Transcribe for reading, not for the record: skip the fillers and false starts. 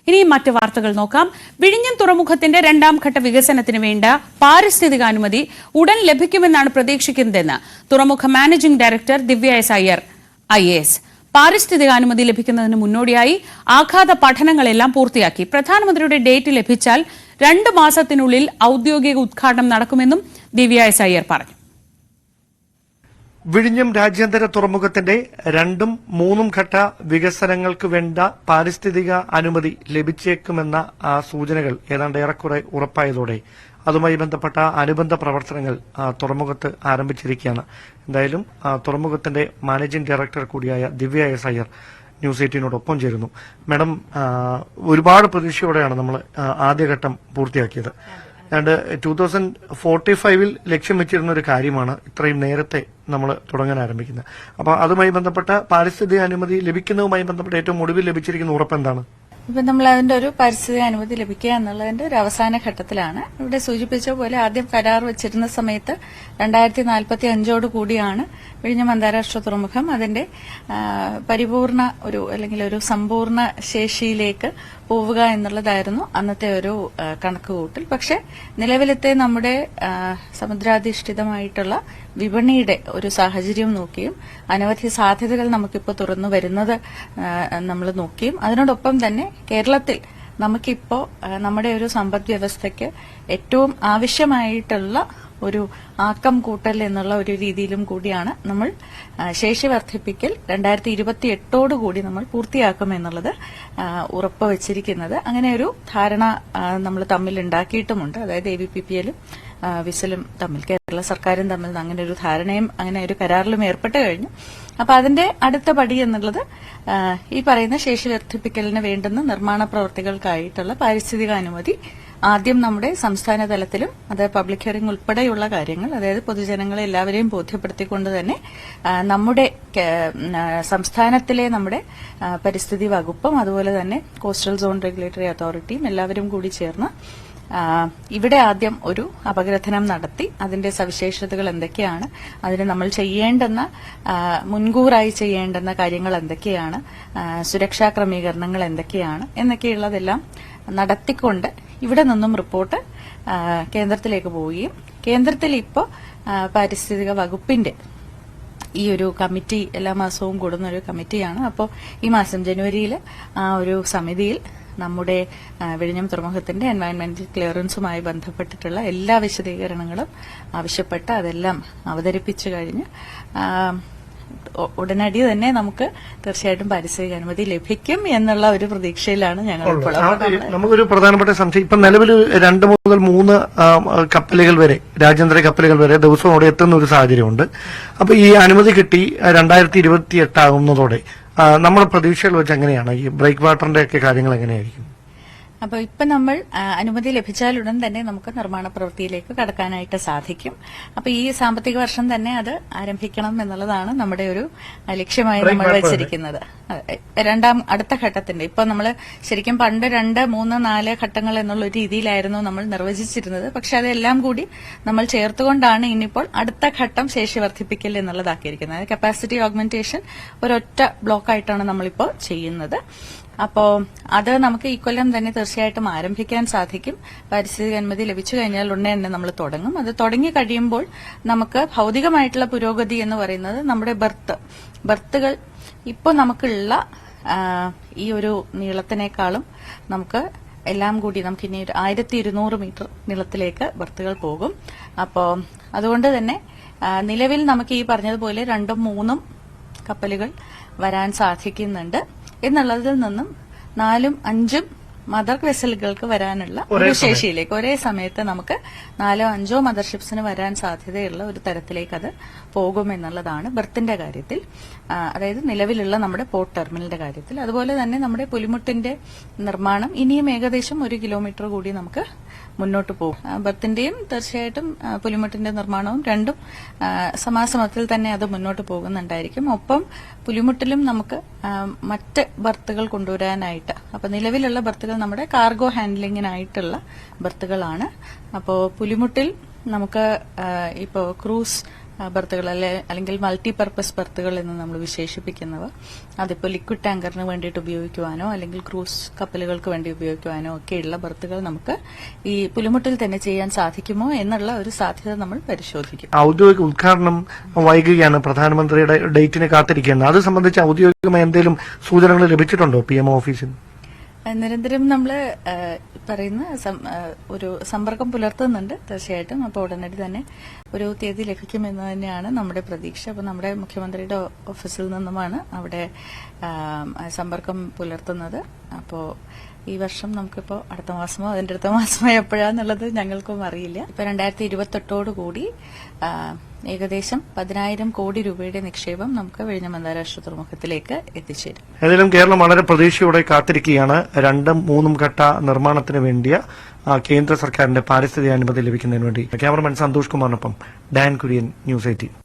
ഇനി മറ്റ് വാർത്തകൾ നോക്കാം. വിഴിഞ്ഞം തുറമുഖത്തിന്റെ രണ്ടാം ഘട്ട വികസനത്തിന് വേണ്ട പാരിസ്ഥിതികാനുമതി ഉടൻ ലഭിക്കുമെന്നാണ് പ്രതീക്ഷിക്കുന്നതെന്ന് തുറമുഖ മാനേജിംഗ് ഡയറക്ടർ ദിവ്യ എസ് അയ്യർ IAS. പാരിസ്ഥിതികാനുമതി ലഭിക്കുന്നതിന് മുന്നോടിയായി ആഘാത പഠനങ്ങളെല്ലാം പൂർത്തിയാക്കി. പ്രധാനമന്ത്രിയുടെ ഡേറ്റ് ലഭിച്ചാൽ 2 മാസത്തിനുള്ളിൽ ഔദ്യോഗിക ഉദ്ഘാടനം നടക്കുമെന്നും ദിവ്യ എസ് അയ്യർ പറഞ്ഞു. വിഴിഞ്ഞം രാജ്യാന്തര തുറമുഖത്തിന്റെ 2ഉം 3ഉം ഘട്ട വികസനങ്ങൾക്ക് വേണ്ട പാരിസ്ഥിതിക അനുമതി ലഭിച്ചേക്കുമെന്ന സൂചനകൾ ഏതാണ്ട് ഏറെക്കുറെ ഉറപ്പായതോടെ അതുമായി ബന്ധപ്പെട്ട അനുബന്ധ പ്രവർത്തനങ്ങൾ തുറമുഖത്ത് ആരംഭിച്ചിരിക്കുകയാണ്. എന്തായാലും തുറമുഖത്തിന്റെ മാനേജിംഗ് ഡയറക്ടർ കൂടിയായ ദിവ്യ എസ് അയ്യർ ന്യൂസ് 18നോടൊപ്പം ചേരുന്നു. മാഡം, ഒരുപാട് പ്രതീക്ഷയോടെയാണ് നമ്മൾ ആദ്യഘട്ടം പൂർത്തിയാക്കിയത്. ഏതാണ്ട് 2045 ലക്ഷ്യം വെച്ചിരുന്ന ഒരു കാര്യമാണ് ഇത്രയും നേരത്തെ നമ്മൾ തുടങ്ങാൻ ആരംഭിക്കുന്നത്. അപ്പൊ അതുമായി ബന്ധപ്പെട്ട പാരിസ്ഥിതിക അനുമതി ലഭിക്കുന്നതുമായി ബന്ധപ്പെട്ട ഏറ്റവും ഒടുവിൽ ലഭിച്ചിരിക്കുന്ന ഉറപ്പെന്താണ്? ഇപ്പൊ നമ്മൾ അതിന്റെ ഒരു പാരിസ്ഥിതിക അനുമതി ലഭിക്കുക എന്നുള്ളതിന്റെ ഒരു അവസാന ഘട്ടത്തിലാണ്. ഇവിടെ സൂചിപ്പിച്ച പോലെ ആദ്യം കരാർ വെച്ചിരുന്ന സമയത്ത് 2045 കൂടിയാണ് വിഴിഞ്ഞം അന്താരാഷ്ട്ര തുറമുഖം അതിന്റെ പരിപൂർണ അല്ലെങ്കിൽ ഒരു സമ്പൂർണ്ണ ശേഷിയിലേക്ക് പോവുക എന്നുള്ളതായിരുന്നു അന്നത്തെ ഒരു കണക്കുകൂട്ടൽ. പക്ഷെ നിലവിലത്തെ നമ്മുടെ സമുദ്രാധിഷ്ഠിതമായിട്ടുള്ള വിപണിയുടെ ഒരു സാഹചര്യം നോക്കിയും അനവധി സാധ്യതകൾ നമുക്കിപ്പോൾ തുറന്നു വരുന്നത് നമ്മൾ നോക്കിയും അതിനോടൊപ്പം തന്നെ കേരളത്തിൽ നമുക്കിപ്പോ നമ്മുടെ ഒരു സമ്പദ് വ്യവസ്ഥയ്ക്ക് ഏറ്റവും ആവശ്യമായിട്ടുള്ള ഒരു ആക്കം കൂട്ടൽ എന്നുള്ള ഒരു രീതിയിലും കൂടിയാണ് നമ്മൾ ശേഷി വർദ്ധിപ്പിക്കൽ 2028 കൂടി നമ്മൾ പൂർത്തിയാക്കുമെന്നുള്ളത് ഉറപ്പുവച്ചിരിക്കുന്നത്. അങ്ങനെ ഒരു ധാരണ നമ്മൾ തമ്മിൽ ഉണ്ടാക്കിയിട്ടുമുണ്ട്. അതായത് AVPPLും വിസലും തമ്മിൽ, കേരള സർക്കാരും തമ്മിൽ അങ്ങനെ ഒരു ധാരണയും അങ്ങനെ ഒരു കരാറിലും ഏർപ്പെട്ട് കഴിഞ്ഞു. അപ്പൊ അതിന്റെ അടുത്ത പടി എന്നുള്ളത് ഈ പറയുന്ന ശേഷി വർദ്ധിപ്പിക്കലിന് വേണ്ടുന്ന നിർമ്മാണ പ്രവർത്തികൾക്കായിട്ടുള്ള പാരിസ്ഥിതിക അനുമതി ആദ്യം നമ്മുടെ സംസ്ഥാന തലത്തിലും അത് പബ്ലിക് ഹിയറിംഗ് ഉൾപ്പെടെയുള്ള കാര്യങ്ങൾ, അതായത് പൊതുജനങ്ങളെ എല്ലാവരെയും ബോധ്യപ്പെടുത്തിക്കൊണ്ട് തന്നെ നമ്മുടെ സംസ്ഥാനത്തിലെ നമ്മുടെ പരിസ്ഥിതി വകുപ്പും അതുപോലെ തന്നെ കോസ്റ്റൽ സോൺ റെഗുലേറ്ററി അതോറിറ്റിയും എല്ലാവരും കൂടി ചേർന്ന് ഇവിടെ ആദ്യം ഒരു അപഗ്രഥനം നടത്തി അതിന്റെ സവിശേഷതകൾ എന്തൊക്കെയാണ്, അതിന് നമ്മൾ ചെയ്യേണ്ടുന്ന മുൻകൂറായി ചെയ്യേണ്ടുന്ന കാര്യങ്ങൾ എന്തൊക്കെയാണ്, സുരക്ഷാ ക്രമീകരണങ്ങൾ എന്തൊക്കെയാണ് എന്നൊക്കെയുള്ളതെല്ലാം നടത്തിക്കൊണ്ട് ഇവിടെ നിന്നും റിപ്പോർട്ട് കേന്ദ്രത്തിലേക്ക് പോവുകയും കേന്ദ്രത്തിൽ ഇപ്പോൾ പാരിസ്ഥിതിക വകുപ്പിന്റെ ഈ ഒരു കമ്മിറ്റി എല്ലാ മാസവും കൂടുന്ന ഒരു കമ്മിറ്റിയാണ്. അപ്പോൾ ഈ മാസം ജനുവരിയിൽ ആ ഒരു സമിതിയിൽ നമ്മുടെ വിഴിഞ്ഞം തുറമുഖത്തിന്റെ എൻവയൺമെന്റൽ ക്ലിയറൻസുമായി ബന്ധപ്പെട്ടിട്ടുള്ള എല്ലാ വിശദീകരണങ്ങളും ആവശ്യപ്പെട്ട് അതെല്ലാം അവതരിപ്പിച്ചു കഴിഞ്ഞ് ഉടനടി തന്നെ നമുക്ക് തീർച്ചയായിട്ടും പാരിസ്ഥിതിക അനുമതി ലഭിക്കും എന്നുള്ള ഒരു പ്രതീക്ഷയിലാണ് ഞങ്ങൾ. നമുക്കൊരു പ്രധാനപ്പെട്ട സംശയം, ഇപ്പൊ നിലവിൽ 2 മുതൽ 3 കപ്പലുകൾ വരെ, രാജ്യാന്തര കപ്പലുകൾ വരെ ദിവസവും അവിടെ എത്തുന്ന ഒരു സാഹചര്യമുണ്ട്. അപ്പൊ ഈ അനുമതി കിട്ടി 2028 ആകുന്നതോടെ നമ്മുടെ പ്രതീക്ഷകൾ വെച്ച് എങ്ങനെയാണ് ഈ ബ്രേക്ക് വാട്ടറിന്റെ ഒക്കെ കാര്യങ്ങൾ എങ്ങനെയായിരിക്കും? അപ്പൊ ഇപ്പൊ നമ്മൾ അനുമതി ലഭിച്ചാലുടൻ തന്നെ നമുക്ക് നിർമ്മാണ പ്രവൃത്തിയിലേക്ക് കടക്കാനായിട്ട് സാധിക്കും. അപ്പൊ ഈ സാമ്പത്തിക വർഷം തന്നെ അത് ആരംഭിക്കണം എന്നുള്ളതാണ് നമ്മുടെ ഒരു ലക്ഷ്യമായി നമ്മൾ വെച്ചിരിക്കുന്നത്. അടുത്ത ഘട്ടത്തിന്റെ ഇപ്പൊ നമ്മൾ ശരിക്കും പണ്ട് 2, 3, 4 ഘട്ടങ്ങൾ എന്നുള്ള ഒരു രീതിയിലായിരുന്നു നമ്മൾ നിർവചിച്ചിരുന്നത്. പക്ഷെ അതെല്ലാം കൂടി നമ്മൾ ചേർത്തുകൊണ്ടാണ് ഇനിയിപ്പോൾ അടുത്ത ഘട്ടം ശേഷി വർദ്ധിപ്പിക്കൽ എന്നുള്ളതാക്കിയിരിക്കുന്നത്. കപ്പാസിറ്റി ഓഗ്മെന്റേഷൻ ഒരൊറ്റ ബ്ലോക്കായിട്ടാണ് നമ്മളിപ്പോൾ ചെയ്യുന്നത്. അപ്പോ അത് നമുക്ക് ഈ കൊല്ലം തന്നെ തീർച്ചയായിട്ടും ആരംഭിക്കാൻ സാധിക്കും. പാരിസ്ഥിതിക അനുമതി ലഭിച്ചു കഴിഞ്ഞാൽ ഉടനെ തന്നെ നമ്മൾ തുടങ്ങും. അത് തുടങ്ങി കഴിയുമ്പോൾ നമുക്ക് ഭൌതികമായിട്ടുള്ള പുരോഗതി എന്ന് പറയുന്നത് നമ്മുടെ ബർത്തുകൾ ഇപ്പോൾ നമുക്കുള്ള ഈ ഒരു നീളത്തിനേക്കാളും നമുക്ക് എല്ലാം കൂടി നമുക്ക് ഇനി 1200 മീറ്റർ നീളത്തിലേക്ക് ബർത്തുകൾ പോകും. അപ്പോൾ അതുകൊണ്ട് തന്നെ നിലവിൽ നമുക്ക് ഈ പറഞ്ഞതുപോലെ 2ഉം 3ഉം കപ്പലുകൾ വരാൻ സാധിക്കുന്നുണ്ട് എന്നുള്ളതിൽ നിന്നും 4ഉം 5ഉം മദർ വെസലുകൾക്ക് വരാനുള്ള ഒരു ശേഷിയിലേക്ക് ഒരേ സമയത്ത് നമുക്ക് 4ഓ 5ഓ മദർഷിപ്സിന് വരാൻ സാധ്യതയുള്ള ഒരു തരത്തിലേക്ക് അത് പോകുമെന്നുള്ളതാണ് ബർത്തിന്റെ കാര്യത്തിൽ. അതായത് നിലവിലുള്ള നമ്മുടെ പോർട്ട് ടെർമിനലിന്റെ കാര്യത്തിൽ. അതുപോലെ തന്നെ നമ്മുടെ പുലിമുട്ടിന്റെ നിർമ്മാണം ഇനിയും ഏകദേശം 1 കിലോമീറ്റർ കൂടി നമുക്ക് മുന്നോട്ട് പോകും. ബർത്തിന്റെയും തീർച്ചയായിട്ടും പുലിമുട്ടിന്റെ നിർമ്മാണവും രണ്ടും സമാസമത്തിൽ തന്നെ അത് മുന്നോട്ട് പോകുന്നുണ്ടായിരിക്കും. ഒപ്പം പുലിമുട്ടിലും നമുക്ക് മറ്റ് ബർത്തുകൾ കൊണ്ടുവരാനായിട്ട്, അപ്പൊ നിലവിലുള്ള ബർത്തുകൾ നമ്മുടെ കാർഗോ ഹാൻഡ്ലിങ്ങിനായിട്ടുള്ള ബർത്തുകളാണ്. അപ്പോൾ പുലിമുട്ടിൽ നമുക്ക് ഇപ്പോൾ ക്രൂസ് ബർത്തുകൾ അല്ലെങ്കിൽ മൾട്ടിപർപ്പസ് ബർത്തുകൾ എന്ന് നമ്മൾ വിശേഷിപ്പിക്കുന്നവ അതിപ്പോൾ ലിക്വിഡ് ടാങ്കറിന് വേണ്ടിയിട്ട് ഉപയോഗിക്കുവാനോ അല്ലെങ്കിൽ ക്രൂസ് കപ്പലുകൾക്ക് വേണ്ടി ഉപയോഗിക്കുവാനോ ഒക്കെയുള്ള ബർത്തുകൾ നമുക്ക് ഈ പുലിമുട്ടിൽ തന്നെ ചെയ്യാൻ സാധിക്കുമോ എന്നുള്ള ഒരു സാധ്യത നമ്മൾ പരിശോധിക്കും. ഔദ്യോഗിക ഉദ്ഘാടനം വൈകുകയാണ്, പ്രധാനമന്ത്രിയുടെ ഡേറ്റിന് കാത്തിരിക്കുകയാണ്. അത് സംബന്ധിച്ച് ഔദ്യോഗികമായി എന്തെങ്കിലും സൂചനകൾ ലഭിച്ചിട്ടുണ്ടോ PMO ഓഫീസിൽ? നിരന്തരം നമ്മൾ പറയുന്ന ഒരു സമ്പർക്കം പുലർത്തുന്നുണ്ട് തീർച്ചയായിട്ടും. അപ്പോൾ ഉടനടി തന്നെ ഒരു തീയതി ലഭിക്കുമെന്ന് തന്നെയാണ് നമ്മുടെ പ്രതീക്ഷ. അപ്പോൾ നമ്മുടെ മുഖ്യമന്ത്രിയുടെ ഓഫീസിൽ നിന്നുമാണ് അവിടെ സമ്പർക്കം പുലർത്തുന്നത്. അപ്പോൾ ഈ വർഷം നമുക്കിപ്പോൾ അടുത്ത മാസമോ അതിന്റെ അടുത്ത മാസമോ എപ്പോഴാന്നുള്ളത് ഞങ്ങൾക്കും അറിയില്ല. ഇപ്പൊ 2028 ഏകദേശം 10,000 കോടി രൂപയുടെ നിക്ഷേപം നമുക്ക് വിഴിഞ്ഞം അന്താരാഷ്ട്ര തുറമുഖത്തിലേക്ക് എത്തിച്ചേരും. ഏതായാലും കേരളം വളരെ പ്രതീക്ഷയോടെ കാത്തിരിക്കുകയാണ് 2ഉം 3ഉം ഘട്ട നിർമ്മാണത്തിന് വേണ്ടിയ കേന്ദ്ര സർക്കാരിന്റെ പാരിസ്ഥിതിക അനുമതി ലഭിക്കുന്നതിന് വേണ്ടി. ക്യാമറമാൻ സന്തോഷ് കുമാറിനൊപ്പം ഡാൻ കുര്യൻ, ന്യൂസ് 18.